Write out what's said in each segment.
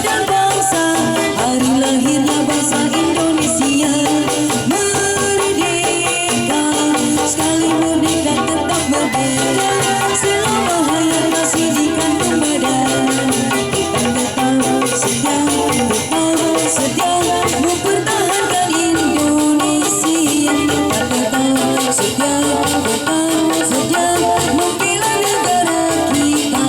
dan bangsa, hari lahirnya bangsa Indonesia. Merdeka, sekali merdeka tetap merdeka, selama hayat masih di kantong badan. Kita tetap setia, tetap setia mempertahankan Indonesia. Kita tetap setia, tetap setia membela negara kita.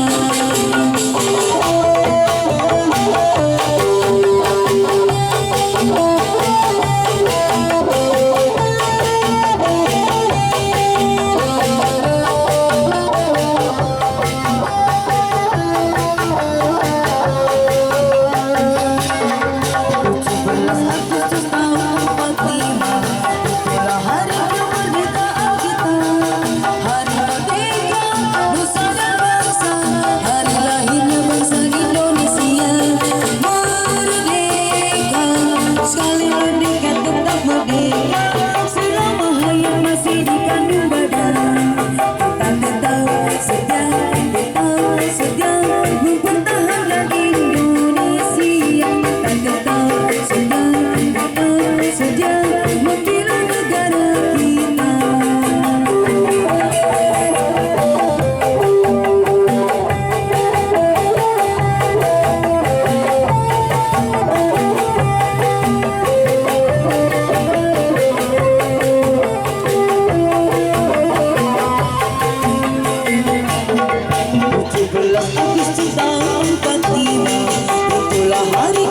Agustus tahun 45, itulah hari kemerdekaan kita. Hari merdeka, nusa dan bangsa, hari lahirnya bangsa Indonesia. Merdeka, sekali merdeka tetap merdeka, selama hayat masih di kandung badan. Kita tetap setia, tetap setia mempertahankan Indonesia. Kita tetap setia, tetap setia membela negara kita. Agustus tahun 45, itulah hari